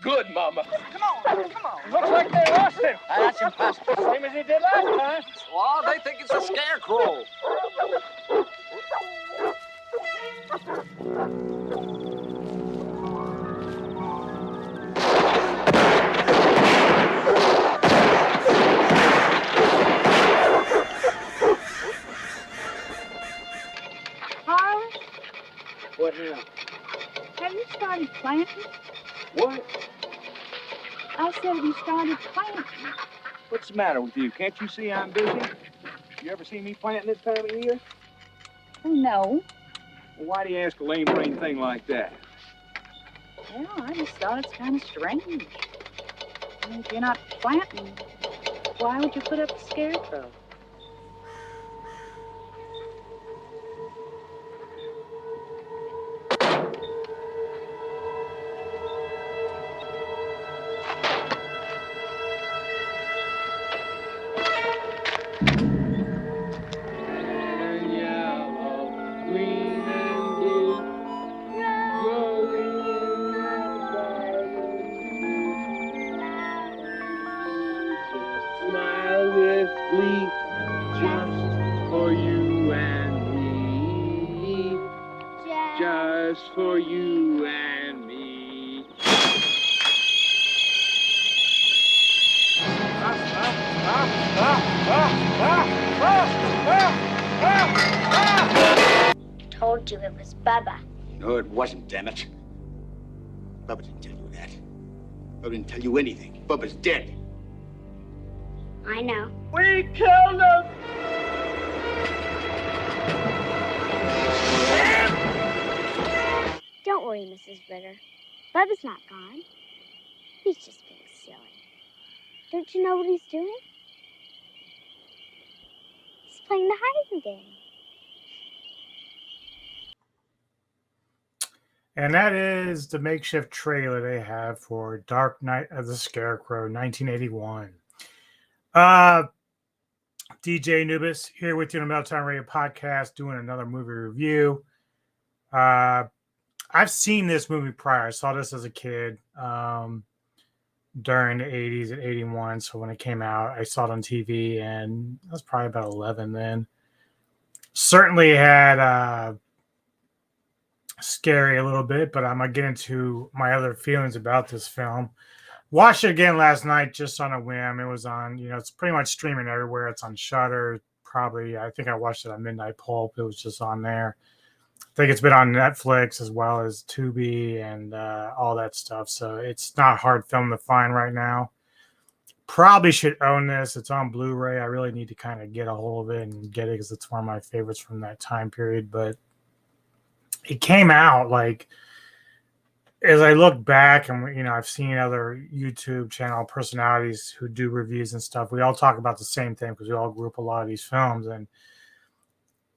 Good, Mama. Come on. Looks like they lost him. That's impossible. Same as he did last time. Well, they think it's a scarecrow. Harlan, What now? have you started planting? What? I said, have you started planting? What's the matter with you? Can't you see I'm busy? You ever see me planting this time of year? Oh, no. Well, why do you ask a lame brain thing like that? Well, I just thought it's kind of strange. I mean, if you're not planting, why would you put up a scarecrow? And yellow, green and blue, growing in the garden. Smile with glee, just for you and me. Just for you and me. Told you it was Bubba. No, it wasn't, damn it. Bubba didn't tell you that. Bubba didn't tell you anything. Bubba's dead. I know. We killed him! Don't worry, Mrs. Ritter. Bubba's not gone. He's just being silly. Don't you know what he's doing? He's playing the hiding game. And that is the makeshift trailer they have for Dark Knight of the Scarecrow, 1981. DJ Nubis here with you on the Meltdown Radio podcast, doing another movie review. I've seen this movie prior. I saw this as a kid during the 80s and 81. So when it came out, I saw it on TV, and I was probably about 11 then. Certainly had scary a little bit, but I'm going to get into my other feelings about this film. Watched it again last night just on a whim. It was on, it's pretty much streaming everywhere. It's on Shudder. Probably, I think I watched it on Midnight Pulp. It was just on there. I think it's been on Netflix as well as Tubi and all that stuff. So it's not a hard film to find right now. Probably should own this. It's on Blu-ray. I really need to kind of get a hold of it and get it because it's one of my favorites from that time period. But it came out like, as I look back and, I've seen other YouTube channel personalities who do reviews and stuff. We all talk about the same thing because we all group a lot of these films, and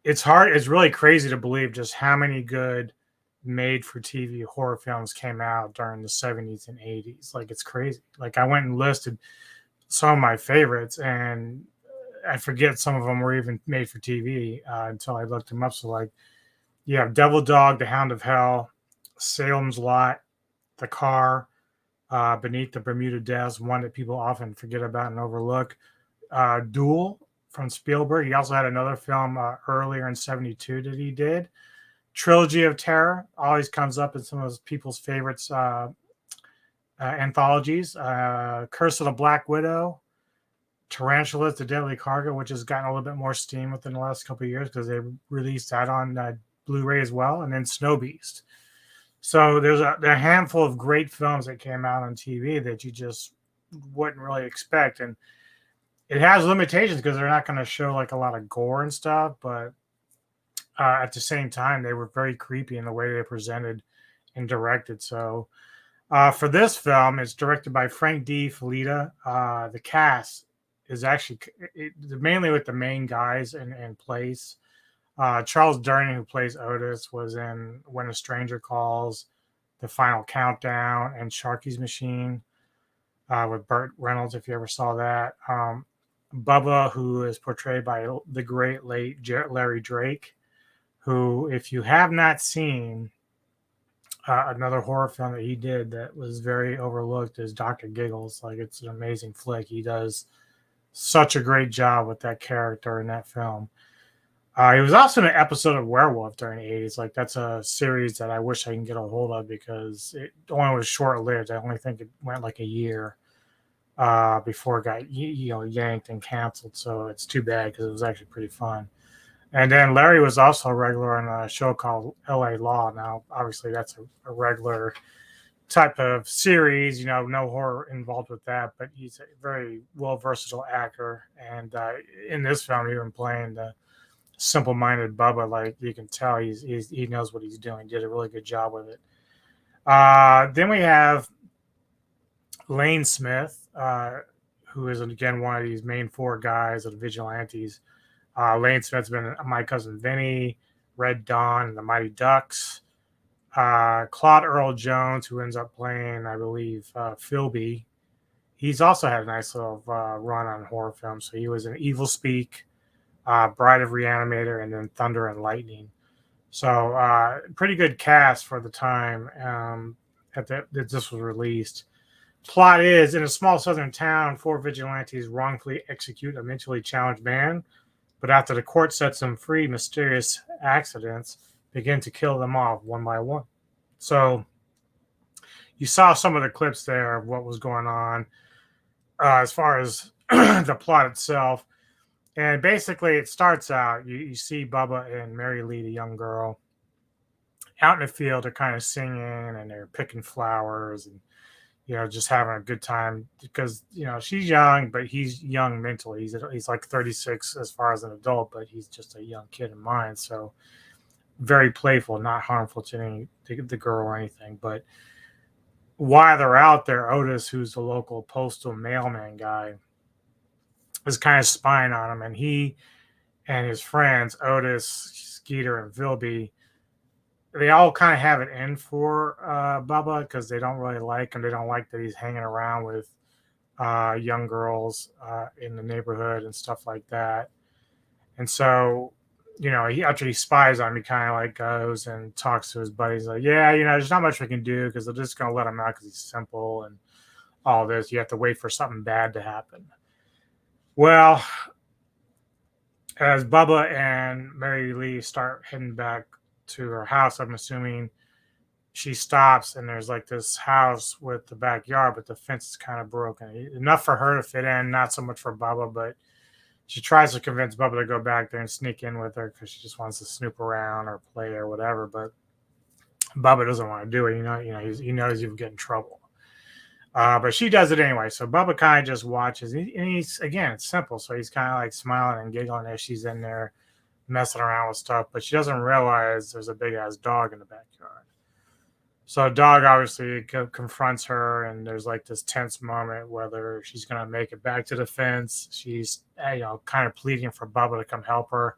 it's really crazy to believe just how many good made for TV horror films came out during the 70s and 80s. Like, it's crazy. Like, I went and listed some of my favorites, and I forget some of them were even made for TV until I looked them up. So, like, you have Devil Dog, The Hound of Hell, Salem's Lot, The Car, Beneath the Bermuda Desks, one that people often forget about and overlook. Duel from Spielberg. He also had another film earlier in 72 that he did. Trilogy of Terror always comes up in some of people's favorites anthologies. Curse of the Black Widow, Tarantulas, The Deadly Cargo, which has gotten a little bit more steam within the last couple of years because they released that on Blu-ray as well, and then Snow Beast. So there's a handful of great films that came out on TV that you just wouldn't really expect. And it has limitations because they're not going to show like a lot of gore and stuff, but at the same time, they were very creepy in the way they presented and directed. So for this film, it's directed by Frank D. Felitta. The cast is actually mainly with the main guys in place. Charles Durning, who plays Otis, was in When a Stranger Calls, The Final Countdown, and Sharky's Machine with Burt Reynolds, if you ever saw that. Bubba, who is portrayed by the great late Larry Drake, who, if you have not seen Another horror film that he did that was very overlooked is Dr. Giggles. Like, it's an amazing flick. He does such a great job with that character in that film. He was also in an episode of Werewolf during the 80s. Like, that's a series that I wish I can get a hold of because it only was short lived. I only think it went like a year before it got yanked and canceled. So it's too bad because it was actually pretty fun. And then Larry was also a regular on a show called L.A. Law. Now, obviously, that's a regular type of series. No horror involved with that, but he's a very well versatile actor. And in this film, even playing the simple-minded Bubba, like you can tell, he knows what he's doing. Did a really good job with it. Then we have Lane Smith, who is again one of these main four guys of the vigilantes. Lane Smith's been My Cousin Vinny, Red Dawn, and the Mighty Ducks. Claude Earl Jones, who ends up playing, I believe, Philby. He's also had a nice little run on horror films. So he was in Evil Speak, Bride of Reanimator, and then Thunder and Lightning. So pretty good cast for the time that this was released. Plot is, in a small southern town, four vigilantes wrongfully execute a mentally challenged man, but after the court sets them free, mysterious accidents begin to kill them off one by one. So you saw some of the clips there of what was going on as far as the plot itself. And basically, it starts out, you see Bubba and Mary Lee, the young girl, out in the field. They're kind of singing and they're picking flowers and just having a good time because she's young, but he's young mentally. He's like 36 as far as an adult, but he's just a young kid in mind. So very playful, not harmful to the girl or anything. But while they're out there, Otis, who's the local postal mailman guy, is kind of spying on him, and he and his friends, Otis, Skeeter, and Vilby, they all kind of have it in for Bubba because they don't really like him. They don't like that he's hanging around with young girls in the neighborhood and stuff like that. And so, after he spies on him, he kind of like goes and talks to his buddies like, yeah, there's not much we can do because they're just going to let him out because he's simple and all this. You have to wait for something bad to happen. Well, as Bubba and Mary Lee start heading back to her house, I'm assuming she stops and there's like this house with the backyard, but the fence is kind of broken. Enough for her to fit in, not so much for Bubba, but she tries to convince Bubba to go back there and sneak in with her because she just wants to snoop around or play or whatever. But Bubba doesn't want to do it. He knows he would get in trouble. But she does it anyway. So Bubba kind of just watches. And he's, again, it's simple. So he's kind of like smiling and giggling as she's in there messing around with stuff. But she doesn't realize there's a big ass dog in the backyard. So the dog obviously confronts her, and there's like this tense moment whether she's going to make it back to the fence. She's, kind of pleading for Bubba to come help her.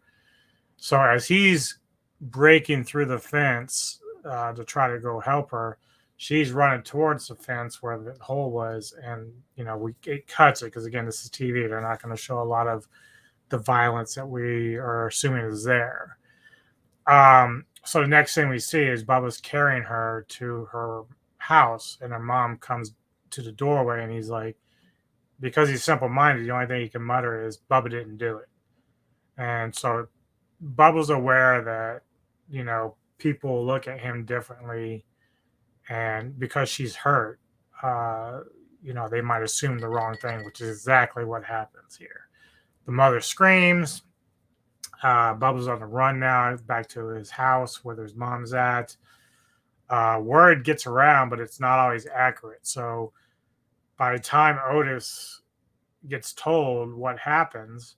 So as he's breaking through the fence to try to go help her, she's running towards the fence where the hole was, and it cuts it because, again, this is TV. They're not going to show a lot of the violence that we are assuming is there. So the next thing we see is Bubba's carrying her to her house, and her mom comes to the doorway, and he's like, because he's simple-minded, the only thing he can mutter is, Bubba didn't do it. And so Bubba's aware that, people look at him differently, and because she's hurt, they might assume the wrong thing, which is exactly what happens here. The mother screams. Bubba's on the run now, back to his house where his mom's at. Word gets around, but it's not always accurate. So by the time Otis gets told what happens,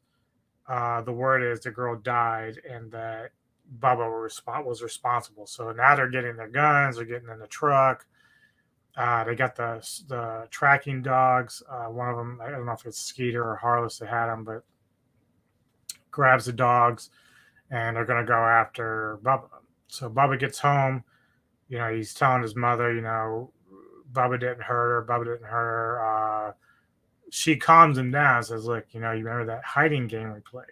the word is the girl died and that Bubba was responsible. So now they're getting their guns, they're getting in the truck. They got the tracking dogs. One of them, I don't know if it's Skeeter or Harless that had them, but grabs the dogs, and they're going to go after Bubba. So Bubba gets home. He's telling his mother, Bubba didn't hurt her. She calms him down and says, look, you remember that hiding game we played?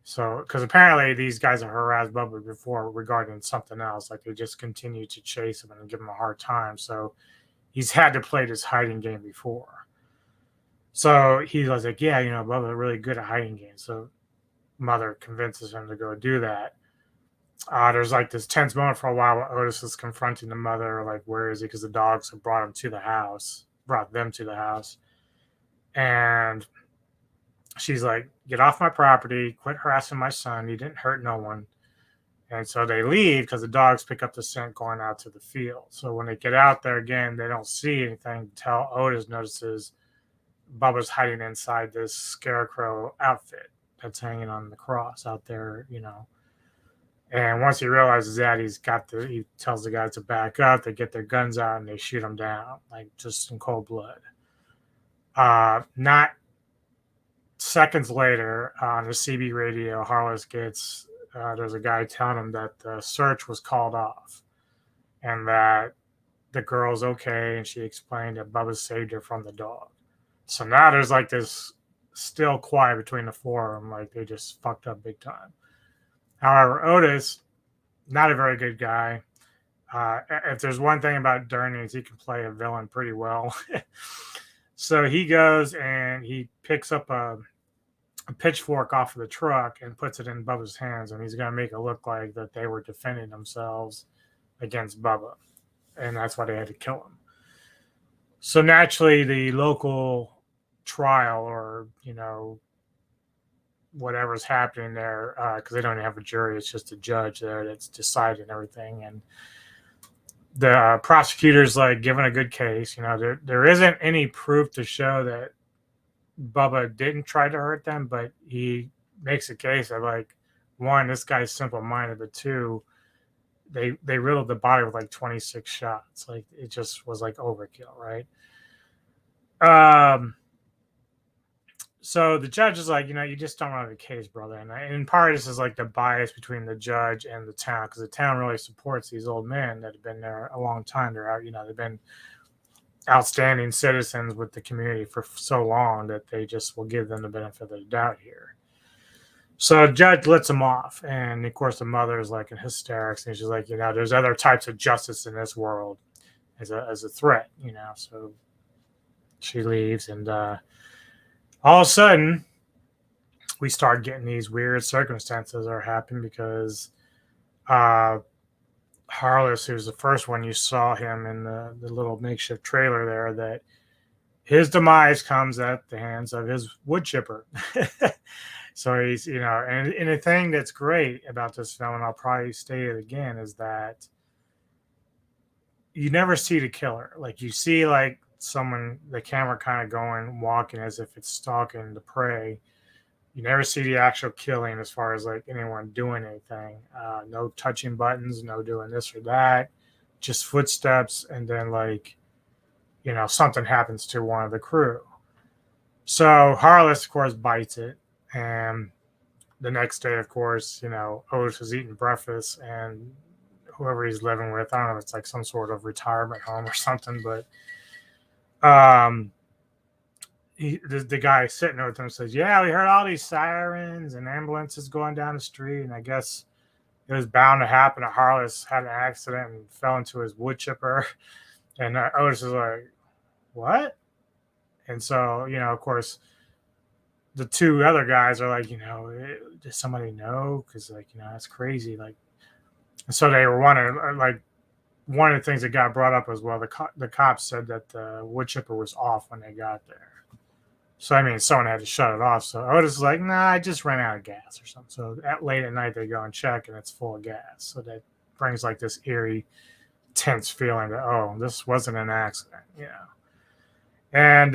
So, because apparently these guys have harassed Bubba before regarding something else, like they just continue to chase him and give him a hard time. So he's had to play this hiding game before. So he was like, yeah, Bubba's really good at hiding games. So mother convinces him to go do that. There's like this tense moment for a while where Otis is confronting the mother, like, where is he? Because the dogs have brought them to the house. And she's like, get off my property, quit harassing my son. He didn't hurt no one. And so they leave because the dogs pick up the scent going out to the field. So when they get out there again, they don't see anything until Otis notices Bubba's hiding inside this Scarecrow outfit that's hanging on the cross out there, And once he realizes that, he tells the guys to back up. They get their guns out and they shoot him down, like just in cold blood. Not seconds later, on the CB radio, Harless gets there's a guy telling him that the search was called off and that the girl's okay, and she explained that Bubba saved her from the dog. So now there's like this still quiet between the four of them, like they just fucked up big time. However, Otis, not a very good guy. If there's one thing about Durney, is he can play a villain pretty well. So he goes and he picks up a pitchfork off of the truck and puts it in Bubba's hands, and he's going to make it look like that they were defending themselves against Bubba, and that's why they had to kill him. So naturally, the local trial, or whatever's happening there, because they don't have a jury, it's just a judge there that's deciding everything, and the prosecutor's like giving a good case. There isn't any proof to show that Bubba didn't try to hurt them, but he makes a case of, like, one, this guy's simple-minded, but two, they riddled the body with like 26 shots. Like, it just was like overkill, right? So the judge is like, you just don't run the case, brother. And in part, this is like the bias between the judge and the town, because the town really supports these old men that have been there a long time. They're out, they've been outstanding citizens with the community for so long that they just will give them the benefit of the doubt here. So the judge lets him off, and of course the mother is like in hysterics, and she's like, there's other types of justice in this world as a threat, So she leaves, and all of a sudden we start getting these weird circumstances that are happening, because Harless, who's the first one you saw him in the little makeshift trailer there, that his demise comes at the hands of his wood chipper. So he's, and the thing that's great about this film, and I'll probably state it again, is that you never see the killer. Like, you see like the camera kind of walking as if it's stalking the prey. You never see the actual killing as far as like anyone doing anything. No touching buttons, no doing this or that, just footsteps, and then like, something happens to one of the crew. So Harless, of course, bites it. And the next day, of course, Otis is eating breakfast, and whoever he's living with, I don't know if it's like some sort of retirement home or something, but the guy sitting with him says, yeah, we heard all these sirens and ambulances going down the street, and I guess it was bound to happen. Harless had an accident and fell into his wood chipper. And Otis is like, what? And so, of course, the two other guys are like, does somebody know? Because, like, that's crazy. Like, and so they were wondering, like, one of the things that got brought up as well, the cops said that the wood chipper was off when they got there. So, I mean, someone had to shut it off. So Otis is like, nah, I just ran out of gas or something. So late at night, they go and check, and it's full of gas. So that brings like this eerie, tense feeling that, oh, this wasn't an accident, And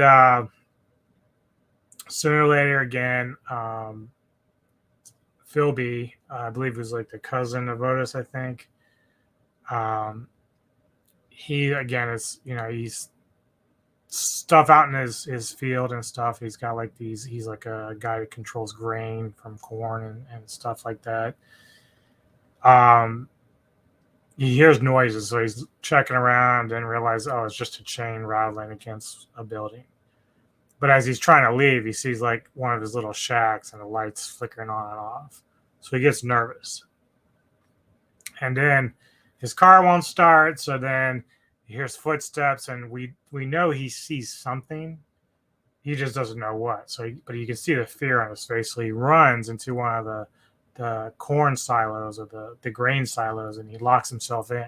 sooner or later, again, Philby, I believe was like the cousin of Otis, I think. He, again, is, he's stuff out in his field and stuff. He's got like he's like a guy that controls grain from corn and stuff like that. He hears noises, so he's checking around and realizes, oh, it's just a chain rattling against a building. But as he's trying to leave, he sees like one of his little shacks and the lights flickering on and off. So he gets nervous. And then his car won't start. So then he hears footsteps, and we know he sees something. He just doesn't know what. But you can see the fear on his face. So he runs into one of the corn silos or the grain silos, and he locks himself in.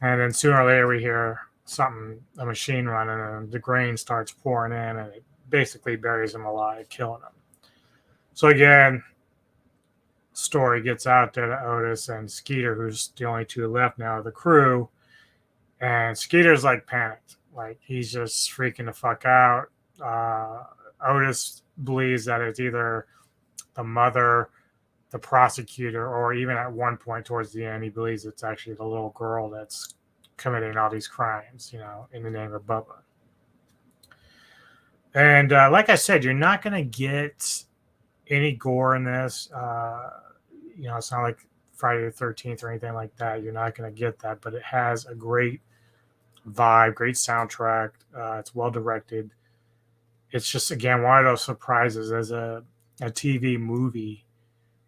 And then sooner or later we hear a machine running, and the grain starts pouring in, and it basically buries him alive, killing him. So again, story gets out there to Otis and Skeeter, who's the only two left now of the crew. And Skeeter's like panicked. Like he's just freaking the fuck out. Otis believes that it's either the mother, the prosecutor, or even at one point towards the end, he believes it's actually the little girl that's committing all these crimes, in the name of Bubba. And like I said, you're not going to get any gore in this. It's not like Friday the 13th or anything like that. You're not going to get that, but it has a great vibe, great soundtrack. It's well directed. It's just, again, one of those surprises as a TV movie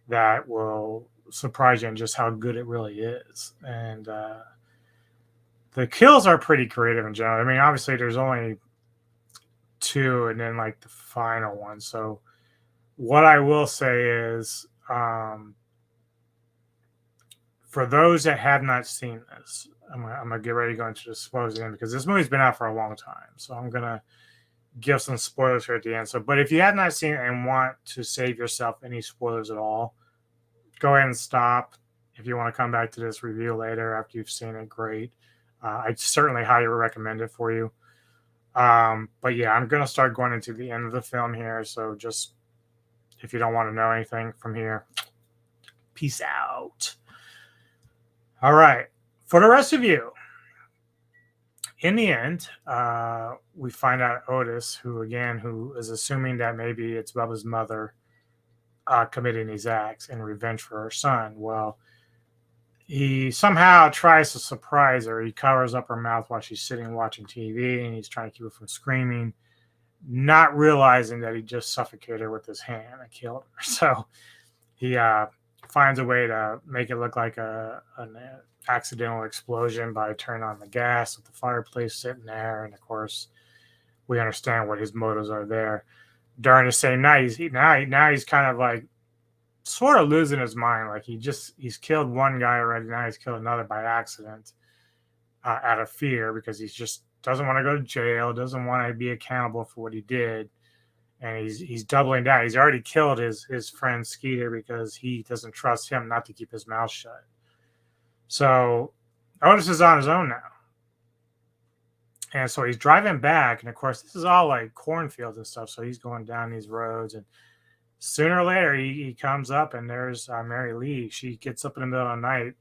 that will surprise you in just how good it really is. And the kills are pretty creative in general. I mean, obviously there's only two and then like the final one. So what I will say is, for those that have not seen this, I'm gonna get ready to go into the spoilers again because this movie's been out for a long time. So I'm gonna give some spoilers here at the end. So, but if you have not seen it and want to save yourself any spoilers at all, go ahead and stop. If you want to come back to this review later after you've seen it, great. I certainly highly recommend it for you. But yeah, I'm gonna start going into the end of the film here. So just if you don't want to know anything from here, peace out. All right. For the rest of you, in the end, we find out Otis, who is assuming that maybe it's Bubba's mother committing these acts in revenge for her son. Well, he somehow tries to surprise her. He covers up her mouth while she's sitting watching TV, and he's trying to keep her from screaming, not realizing that he just suffocated her with his hand and killed her. So he finds a way to make it look like an accidental explosion by turning on the gas with the fireplace sitting there. And of course, we understand what his motives are there. During the same night, he's kind of like sort of losing his mind. Like he's killed one guy already. Now he's killed another by accident out of fear because he just doesn't want to go to jail, doesn't want to be accountable for what he did. And he's doubling down. He's already killed his friend Skeeter because he doesn't trust him not to keep his mouth shut. So Otis is on his own now. And so he's driving back. And of course, this is all like cornfields and stuff. So he's going down these roads. And sooner or later, he comes up and there's Mary Lee. She gets up in the middle of the night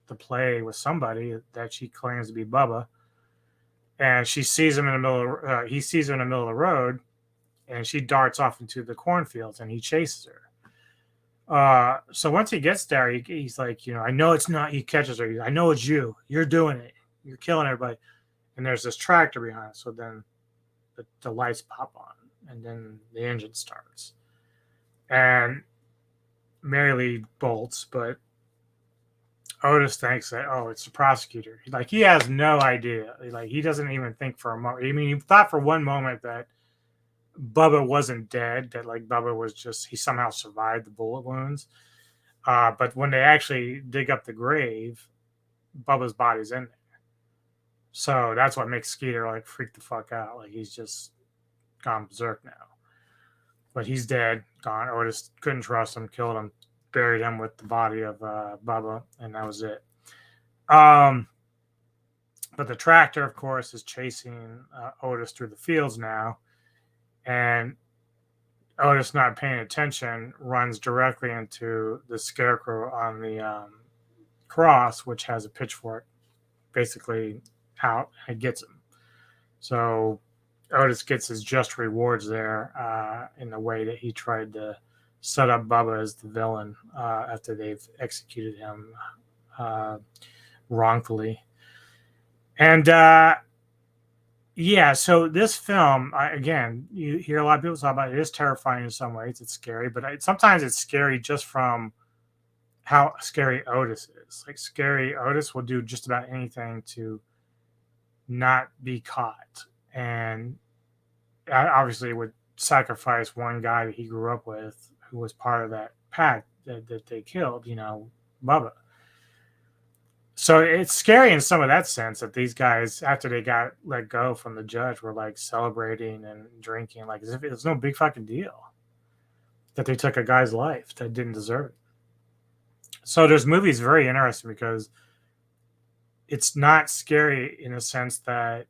to play with somebody that she claims to be Bubba. And she sees him in the middle. He sees her in the middle of the road. And she darts off into the cornfields and he chases her. So once he gets there, he's like, I know it's not, he catches her. I know it's you. You're doing it. You're killing everybody. And there's this tractor behind. So then the lights pop on and then the engine starts. And Mary Lee bolts, but Otis thinks that, it's the prosecutor. He has no idea. He doesn't even think for a moment. I mean, he thought for one moment that Bubba wasn't dead, that Bubba was he somehow survived the bullet wounds. But when they actually dig up the grave, Bubba's body's in there. So that's what makes Skeeter freak the fuck out. He's just gone berserk now. But he's dead, gone. Otis couldn't trust him, killed him, buried him with the body of Bubba, and that was it. But the tractor, of course, is chasing Otis through the fields now. And Otis, not paying attention, runs directly into the Scarecrow on the cross, which has a pitchfork basically out, and it gets him. So Otis gets his just rewards there in the way that he tried to set up Bubba as the villain after they've executed him wrongfully. And Yeah, so this film, again, you hear a lot of people talk about it. It is terrifying in some ways. It's scary, but sometimes it's scary just from how scary Otis is. Like, scary Otis will do just about anything to not be caught. And obviously would sacrifice one guy that he grew up with who was part of that pack that they killed, Bubba. So it's scary in some of that sense that these guys, after they got let go from the judge, were like celebrating and drinking, like as if it was no big fucking deal that they took a guy's life that didn't deserve it. So this movie is very interesting because it's not scary in a sense that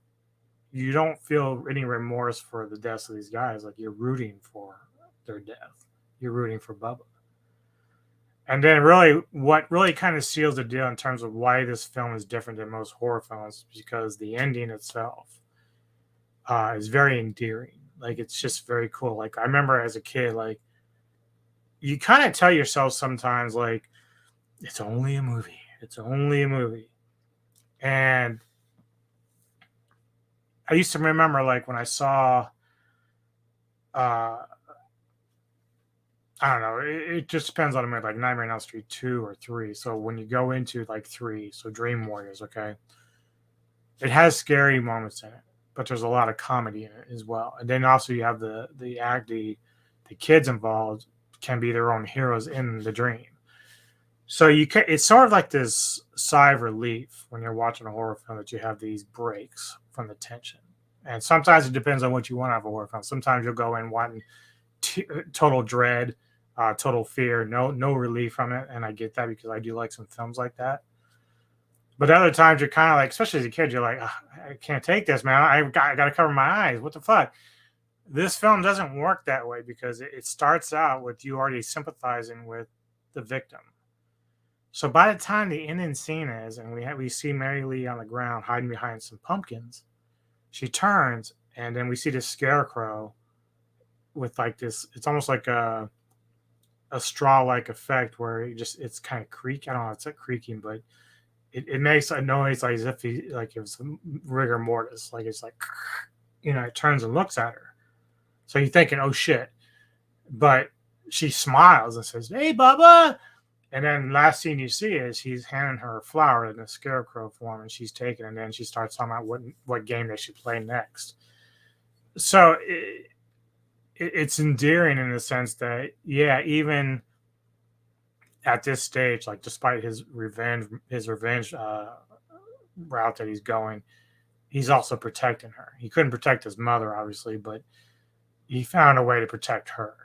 you don't feel any remorse for the deaths of these guys. Like, you're rooting for their death. You're rooting for Bubba. And then really what really kind of seals the deal in terms of why this film is different than most horror films, because the ending itself is very endearing. Like, it's just very cool. Like, I remember as a kid, like, you kind of tell yourself sometimes, like, it's only a movie. It's only a movie. And I used to remember, like, when I saw I don't know. It just depends on the movie, like Nightmare on Elm Street 2 or 3. So when you go into like 3, so Dream Warriors, okay, it has scary moments in it, but there's a lot of comedy in it as well. And then also you have the kids involved can be their own heroes in the dream. So it's sort of like this sigh of relief when you're watching a horror film that you have these breaks from the tension. And sometimes it depends on what you want out of a horror film. Sometimes you'll go in wanting total dread, total fear, no relief from it, and I get that because I do like some films like that. But other times you're kind of like, especially as a kid, you're like, I can't take this, man. I got to cover my eyes. What the fuck? This film doesn't work that way because it starts out with you already sympathizing with the victim. So by the time the ending scene is, and we see Mary Lee on the ground hiding behind some pumpkins, she turns, and then we see this scarecrow with like this. It's almost like a straw-like effect where it's kind of creak. I don't know, it's like creaking, but it makes a noise like as if he like it was rigor mortis. Like, it's like, it turns and looks at her. So you're thinking, oh shit. But she smiles and says, "Hey, Bubba." And then last scene you see is he's handing her a flower in a scarecrow form, and she's taking it, and then she starts talking about what game they should play next. So it's endearing in the sense that, yeah, even at this stage, like, despite his revenge route that he's going, he's also protecting her. He couldn't protect his mother, obviously, but he found a way to protect her,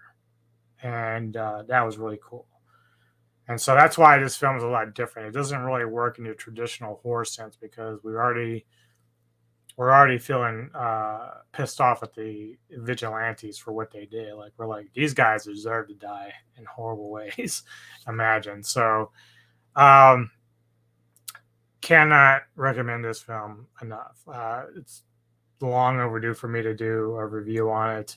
and that was really cool. And so that's why this film is a lot different. It doesn't really work in the traditional horror sense because we're already feeling pissed off at the vigilantes for what they did. Like, we're like, these guys deserve to die in horrible ways. Imagine. So cannot recommend this film enough. It's long overdue for me to do a review on it.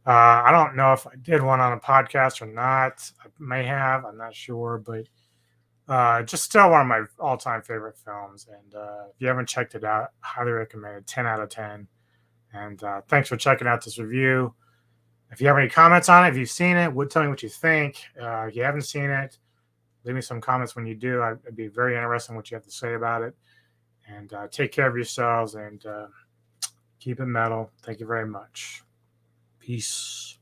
I don't know if I did one on a podcast or not. I may have. I'm not sure, but just still one of my all-time favorite films. And if you haven't checked it out, highly recommend it. 10 out of 10. And thanks for checking out this review. If you have any comments on it, if you've seen it, tell me what you think. If you haven't seen it, leave me some comments when you do. I'd be very interested in what you have to say about it. And take care of yourselves and keep it metal. Thank you very much. Peace.